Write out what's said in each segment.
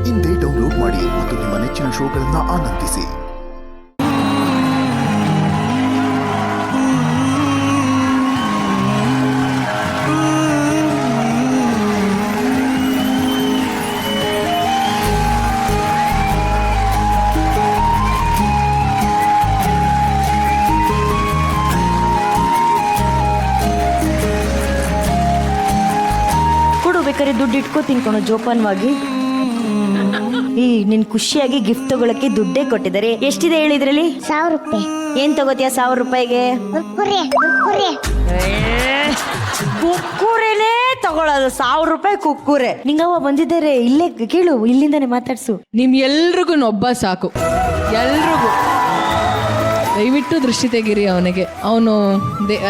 ಇಂದೇ ಡೌನ್ಲೋಡ್ ಮಾಡಿ ಮತ್ತು ನಿಮ್ಮ ನೆಚ್ಚಿನ ಶೋಗಳನ್ನು ಆನಂದಿಸಿ. ಬೇಕಾದ್ರೆ ದುಡ್ಡು ಇಟ್ಕೋ ತಿನ್ಕೊಣೋ ಜೋಪಾನವಾಗಿ. ಈ ನಿನ್ ಖುಷಿಯಾಗಿ ಗಿಫ್ಟ್ ತಗೊಳಕ್ಕೆ ದುಡ್ಡೇ ಕೊಟ್ಟಿದ್ದಾರೆ. ಎಷ್ಟಿದೆ ಹೇಳಿದ್ರಲ್ಲಿ? 1000 ರೂಪಾಯಿ. ಏನ್ ತಗೋತಿಯಾ 1000 ರೂಪಾಯಿಗೆ? ಕುಕ್ಕೂರೆನೇ ತಗೊಳ್ಳೋದು 1000 ರೂಪಾಯಿ ಕುಕ್ಕೂರೆ. ನಿಂಗವ್ವ ಬಂದಿದ್ದಾರೆ, ಇಲ್ಲೇ ಕೇಳು, ಇಲ್ಲಿಂದಾನೆ ಮಾತಾಡ್ಸು. ನಿಮ್ ಎಲ್ರಿಗೂ ಒಬ್ಬ ಸಾಕು, ಎಲ್ರಿಗೂ. ದಯವಿಟ್ಟು ದೃಷ್ಟಿ ತೆಗೀರಿ ಅವನಿಗೆ. ಅವನು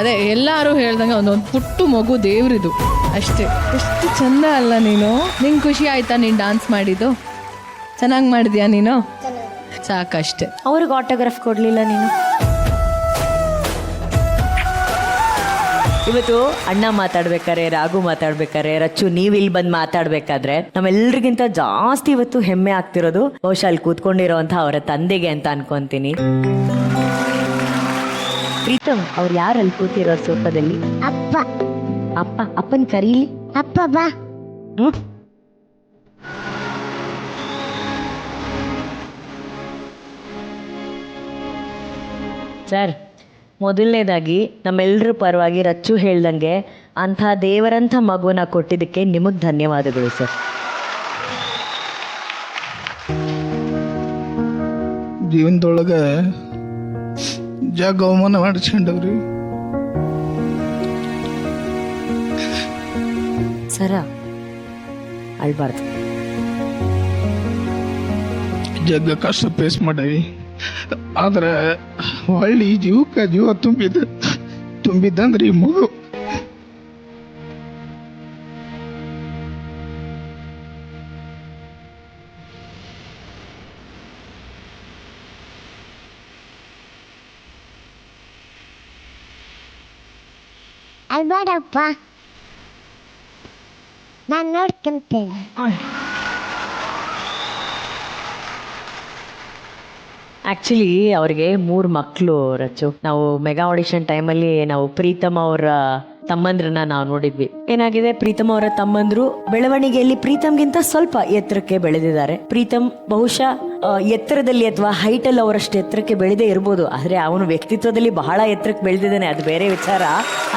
ಅದೇ ಎಲ್ಲರೂ ಹೇಳ್ದಂಗೆ ಅವನೊಂದು ಪುಟ್ಟು ಮಗು, ದೇವ್ರಿದು ಅಷ್ಟೇ. ಎಷ್ಟು ಚಂದ ಅಲ್ಲ ನೀನು? ನಿಂಗೆ ಖುಷಿ ಆಯ್ತಾ ನೀನು ಡಾನ್ಸ್ ಮಾಡಿದ್ದು? ಚೆನ್ನಾಗಿ ಮಾಡಿದ್ಯಾ ನೀನು? ಸಾಕಷ್ಟೆ. ಅವ್ರಿಗೆ ಆಟೋಗ್ರಾಫ್ ಕೊಡ್ಲಿಲ್ಲ ನೀನು? ಇವತ್ತು ಅಣ್ಣ ಮಾತಾಡ್ಬೇಕಾರೆ, ರಾಘು ಮಾತಾಡ್ಬೇಕಾರೆ, ರಚ್ಚು ನೀವ್ ಇಲ್ಲಿ ಬಂದು ಮಾತಾಡ್ಬೇಕಾದ್ರೆ ನಮ್ಮೆಲ್ರಿಗಿಂತ ಜಾಸ್ತಿ ಇವತ್ತು ಹೆಮ್ಮೆ ಆಗ್ತಿರೋದು ಬಹುಶಃ ಅಲ್ಲಿ ಕೂತ್ಕೊಂಡಿರೋಂಥ ಅವರ ತಂದೆಗೆ ಅಂತ ಅನ್ಕೊಂತೀನಿ. ಪ್ರೀತಮ್, ಅವ್ರು ಯಾರು ಅಲ್ಲಿ ಕೂತಿರೋ ಸೋಫಾದಲ್ಲಿ? ಅಪ್ಪ. ಅಪ್ಪನ್ ಕರೀಲಿ. ಅಪ್ಪ ಬಾ. ಸರ್, ಮೊದಲನೇದಾಗಿ ನಮ್ಮೆಲ್ಲರ ಪರವಾಗಿ ರಚ್ಚು ಹೇಳ್ದಂಗೆ ಅಂಥ ದೇವರಂಥ ಮಗುವನ್ನ ಕೊಟ್ಟಿದ್ದಕ್ಕೆ ನಿಮಗೆ ಧನ್ಯವಾದಗಳು ಸರ್. ಜೀವನದೊಳಗೆ ಜಾಗ ಅವಮಾನ ಮಾಡಿಸ್ಕೊಂಡವ್ರಿ. ಸರ, ಅಳ್ಬಾರ್ದು. ಜಗ್ಗ ಕಷ್ಟ ಫೇಸ್ ಮಾಡೀವಿ. ಆದ್ರೆ ಒಳ್ಳೆ ಜೀವಕ್ಕೆ ಜೀವ ತುಂಬಿದ್ದಂದ್ರೆ ಈ ಮಗು. ಅಲ್ಬೇಡಪ್ಪ, ನಾನು ನೋಡ್ಕೊಂತೇನೆ. ಆ್ಯಕ್ಚುಲಿ ಅವ್ರಿಗೆ 3 ಮಕ್ಕಳು ರಚ್ಚು. ನಾವು ಮೆಗಾ ಆಡಿಷನ್ ಟೈಮಲ್ಲಿ ನಾವು ಪ್ರೀತಮ್ ಅವರ ತಮ್ಮಂದ್ರನ್ನ ನಾವು ನೋಡಿದ್ವಿ. ಏನಾಗಿದೆ, ಪ್ರೀತಮ್ ಅವರ ತಮ್ಮಂದ್ರು ಬೆಳವಣಿಗೆಯಲ್ಲಿ ಪ್ರೀತಮ್ಗಿಂತ ಸ್ವಲ್ಪ ಎತ್ತರಕ್ಕೆ ಬೆಳೆದಿದ್ದಾರೆ. ಪ್ರೀತಮ್ ಬಹುಶಃ ಎತ್ತರದಲ್ಲಿ ಅಥವಾ ಹೈಟಲ್ಲಿ ಅವರಷ್ಟು ಎತ್ತರಕ್ಕೆ ಬೆಳೆದೇ ಇರ್ಬೋದು, ಆದರೆ ಅವನು ವ್ಯಕ್ತಿತ್ವದಲ್ಲಿ ಬಹಳ ಎತ್ತರಕ್ಕೆ ಬೆಳೆದಿದ್ದಾನೆ, ಅದು ಬೇರೆ ವಿಚಾರ.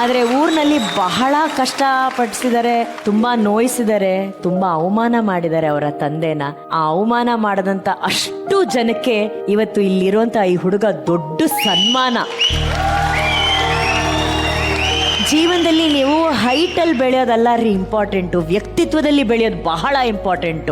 ಆದರೆ ಊರಿನಲ್ಲಿ ಬಹಳ ಕಷ್ಟಪಡಿಸಿದ್ದಾರೆ, ತುಂಬಾ ನೋಯಿಸಿದ್ದಾರೆ, ತುಂಬಾ ಅವಮಾನ ಮಾಡಿದ್ದಾರೆ ಅವರ ತಂದೆನ. ಆ ಅವಮಾನ ಮಾಡದಂತ ಅಷ್ಟು ಜನಕ್ಕೆ ಇವತ್ತು ಇಲ್ಲಿರುವಂತ ಈ ಹುಡುಗ ದೊಡ್ಡ ಸನ್ಮಾನ. ಜೀವನದಲ್ಲಿ ನೀವು ಹೈಟಲ್ಲಿ ಬೆಳೆಯೋದಲ್ಲ ರೀ ಇಂಪಾರ್ಟೆಂಟು, ವ್ಯಕ್ತಿತ್ವದಲ್ಲಿ ಬೆಳೆಯೋದು ಬಹಳ ಇಂಪಾರ್ಟೆಂಟು.